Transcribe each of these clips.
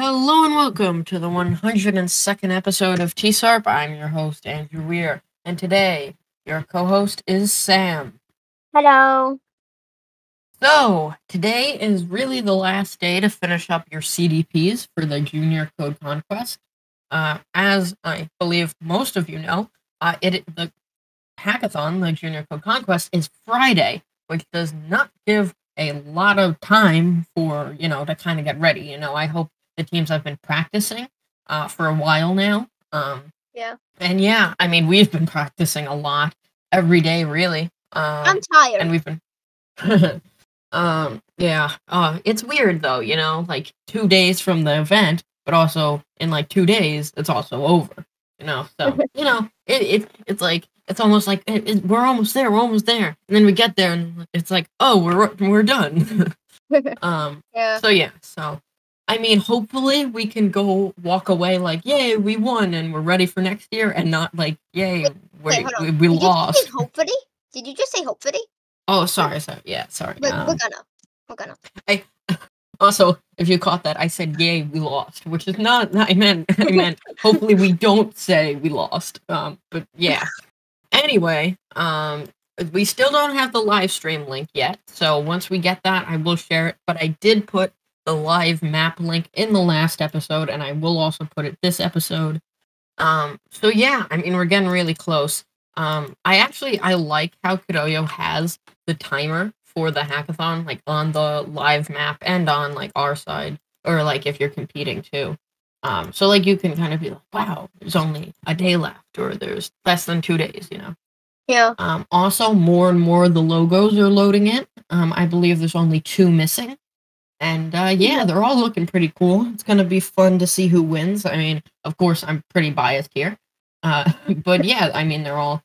Hello and welcome to the 102nd episode of T-SARP. I'm your host, Andrew Weir, and today your co-host is Sam. Hello. So, today is really the last day to finish up your CDPs for the Junior Code Conquest. As I believe most of you know, the Hackathon, the Junior Code Conquest, is Friday, which does not give a lot of time for, to kind of get ready. I hope the teams have been practicing for a while now. Yeah. And yeah, I mean, we've been practicing a lot every day, really. I'm tired. And we've been, it's weird though, like 2 days from the event, but also in like 2 days, it's also over, so, it's like, it's almost like we're almost there, and then we get there and it's like, oh, we're done. Yeah. So I mean, hopefully we can go walk away like, yay, we won and we're ready for next year, and not like, yay, Wait, hold on. we Did lost. you just say hopefully? Did you just say hopefully? Oh, sorry. Sorry. We're gonna. Also, if you caught that, I said, yay, we lost, which is not, I meant, hopefully we don't say we lost. But yeah. Anyway, we still don't have the live stream link yet, so once we get that, I will share it, but I did put the live map link in the last episode, and I will also put it this episode. So yeah, I mean, we're getting really close. I like how Kidoyo has the timer for the hackathon, like on the live map and on like our side, or like if you're competing too. So like you can kind of be like, wow, there's only a day left, or there's less than 2 days, Yeah. Also, more and more of the logos are loading in. I believe there's only 2 missing. And yeah, they're all looking pretty cool. It's gonna be fun to see who wins. I mean, of course, I'm pretty biased here. But yeah, I mean, they're all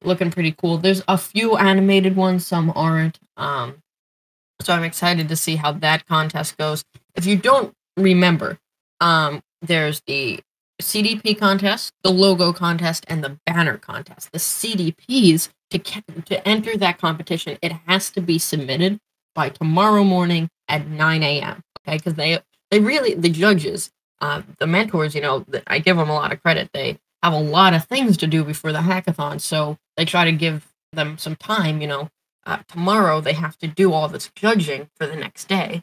looking pretty cool. There's a few animated ones, some aren't. So I'm excited to see how that contest goes. If you don't remember, there's the CDP contest, the logo contest, and the banner contest. The CDPs, to enter that competition, it has to be submitted by tomorrow morning at 9 a.m. Okay, because they really, the judges, the mentors, I give them a lot of credit. They have a lot of things to do before the hackathon, so they try to give them some time. Tomorrow they have to do all this judging for the next day.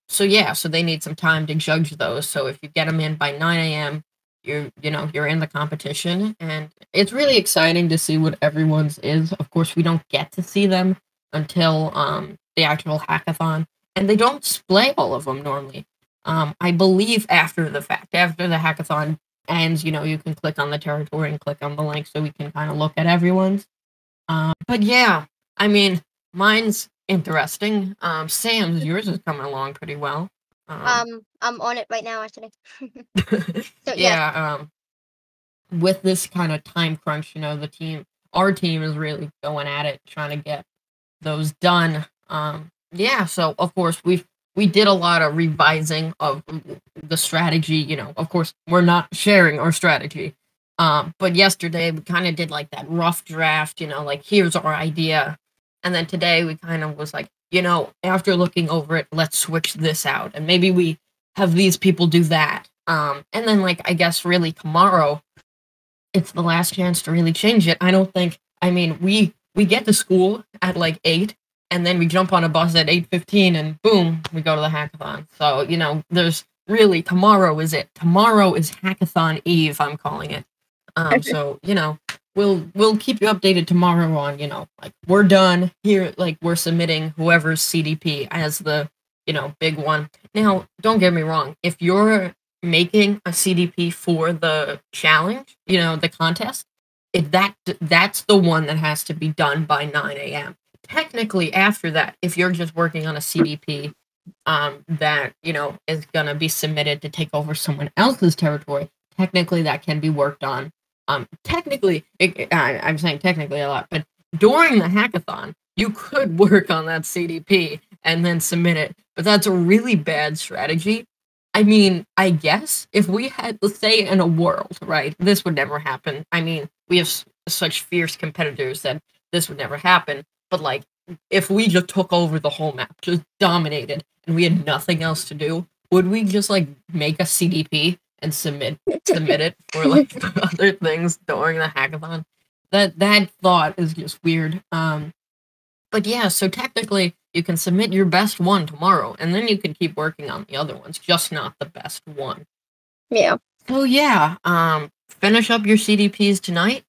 So they need some time to judge those. So if you get them in by 9 a.m., you're in the competition, and it's really exciting to see what everyone's is. Of course, we don't get to see them until the actual hackathon, and they don't display all of them normally. I believe after the fact, after the hackathon ends, you can click on the territory and click on the link so we can kind of look at everyone's. But yeah, I mean, mine's interesting. Sam's, yours is coming along pretty well. I'm on it right now, actually. So yeah. With this kind of time crunch, our team is really going at it, trying to get those done. So of course we did a lot of revising of the strategy. Of course we're not sharing our strategy. But yesterday we kind of did like that rough draft, like here's our idea. And then today we kind of was like, after looking over it, let's switch this out. And maybe we have these people do that. And then like, I guess really tomorrow, it's the last chance to really change it. We get to school at like 8, and then we jump on a bus at 8:15, and boom, we go to the hackathon. So, there's really, tomorrow is it. Tomorrow is Hackathon Eve, I'm calling it. So, we'll keep you updated tomorrow on, like we're done here, like we're submitting whoever's CDP as the, big one. Now, don't get me wrong, if you're making a CDP for the challenge, the contest, that's the one that has to be done by 9 a.m. Technically, after that, if you're just working on a CDP that, is gonna be submitted to take over someone else's territory, technically that can be worked on. Technically, I'm saying technically a lot, but during the hackathon, you could work on that CDP and then submit it, but that's a really bad strategy. I mean, I guess if we had, let's say, in a world, right, this would never happen. I mean, we have such fierce competitors that this would never happen. But like, if we just took over the whole map, just dominated, and we had nothing else to do, would we just like make a CDP and submit it for like other things during the hackathon? That thought is just weird. But yeah, so technically you can submit your best one tomorrow, and then you can keep working on the other ones, just not the best one. Yeah. So yeah, finish up your CDPs tonight.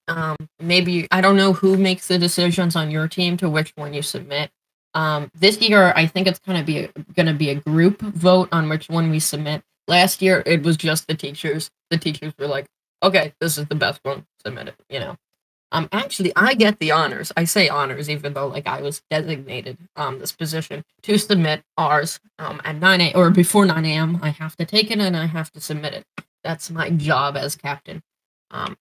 Maybe I don't know who makes the decisions on your team to which one you submit. This year I think it's gonna be a group vote on which one we submit. Last year it was just the teachers. The teachers were like, "Okay, this is the best one. Submit it." You know. Actually, I get the honors. I say honors, even though like I was designated this position to submit ours at 9 a or before 9 a.m. I have to take it and I have to submit it. That's my job as captain.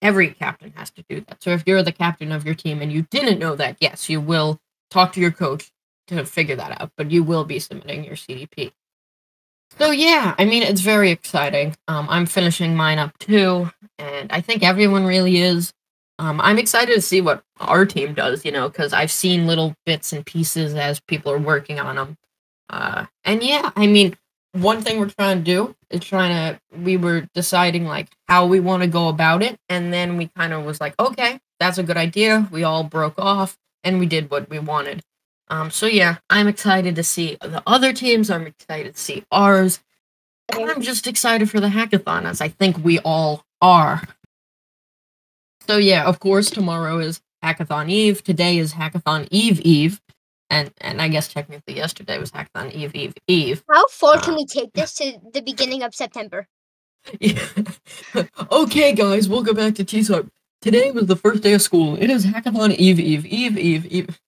Every captain has to do that. So if you're the captain of your team and you didn't know that, yes, you will talk to your coach to figure that out. But you will be submitting your CDP. So yeah, I mean it's very exciting. I'm finishing mine up too, and I think everyone really is. I'm excited to see what our team does, you know, because I've seen little bits and pieces as people are working on them. And yeah, I mean, one thing we're trying to do is we were deciding like how we want to go about it, and then we kind of was like, okay, that's a good idea. We all broke off and we did what we wanted. So yeah, I'm excited to see the other teams. I'm excited to see ours. And I'm just excited for the hackathon, as I think we all are. So yeah, of course, tomorrow is Hackathon Eve. Today is Hackathon Eve Eve. And I guess technically yesterday was Hackathon Eve Eve Eve. How far can we take this to the beginning of September? Yeah. Okay, guys, welcome back to T-Sub. Today was the first day of school. It is Hackathon Eve Eve Eve Eve Eve.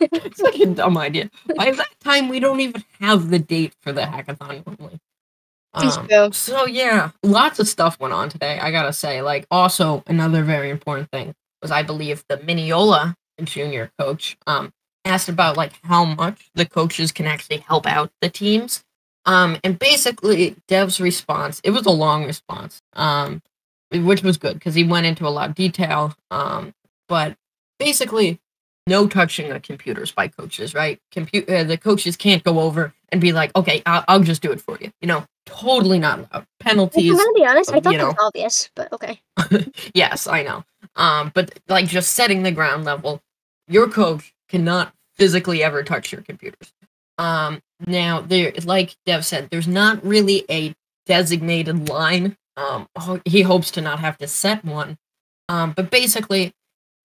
It's like a dumb idea. By that time, we don't even have the date for the hackathon normally. So yeah, lots of stuff went on today. I gotta say, like, also another very important thing was I believe the Mineola junior coach asked about like how much the coaches can actually help out the teams. And basically Dev's response, it was a long response, which was good because he went into a lot of detail. But basically no touching the computers by coaches, right? The coaches can't go over and be like, okay, I'll just do it for you. You know, totally not allowed. Penalties. I'm gonna be honest, I thought you that know. was obvious, but okay. Yes, I know. But like just setting the ground level, your coach cannot physically ever touch your computers. Now there, like Dev said, there's not really a designated line. He hopes to not have to set one. But basically,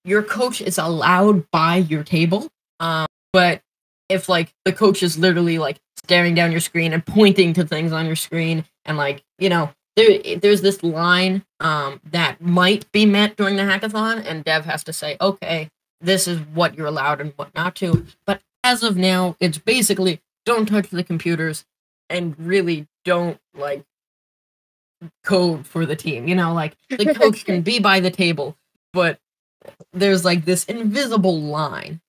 your coach is allowed by your table. But if like the coach is literally like staring down your screen and pointing to things on your screen and like, you know, there's this line that might be met during the hackathon, and Dev has to say, okay, this is what you're allowed and what not to. But as of now, it's basically don't touch the computers and really don't like code for the team. You know, like the coach can be by the table, but there's like this invisible line.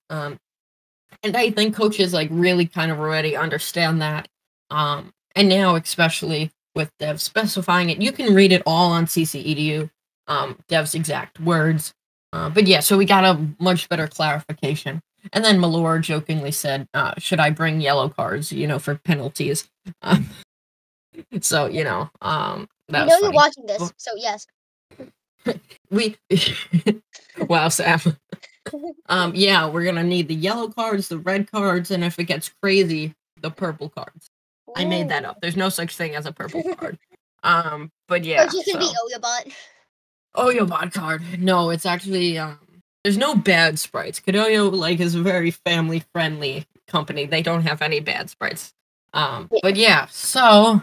And I think coaches like really kind of already understand that. And now especially with Dev specifying it, you can read it all on CCEDU, Dev's exact words. But yeah, so we got a much better clarification. And then Malor jokingly said, should I bring yellow cards, you know, for penalties? So, you know, that you was know funny. you're watching this, so yes. We wow, Sam. Yeah, we're gonna need the yellow cards, the red cards, and if it gets crazy, the purple cards. Ooh. I made that up. There's no such thing as a purple card. But yeah. Or you can be Oyabot. Oyabot card. No, it's actually there's no bad sprites. Kadoyo like is a very family friendly company. They don't have any bad sprites. But yeah, so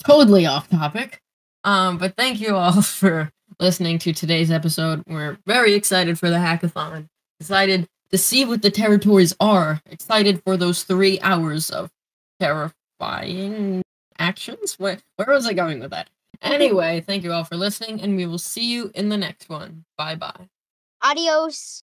totally off topic. But thank you all for listening to today's episode. We're very excited for the hackathon. Excited to see what the territories are. Excited for those 3 hours of terrifying actions. Where was I going with that? Anyway, thank you all for listening, and we will see you in the next one. Bye-bye. Adios.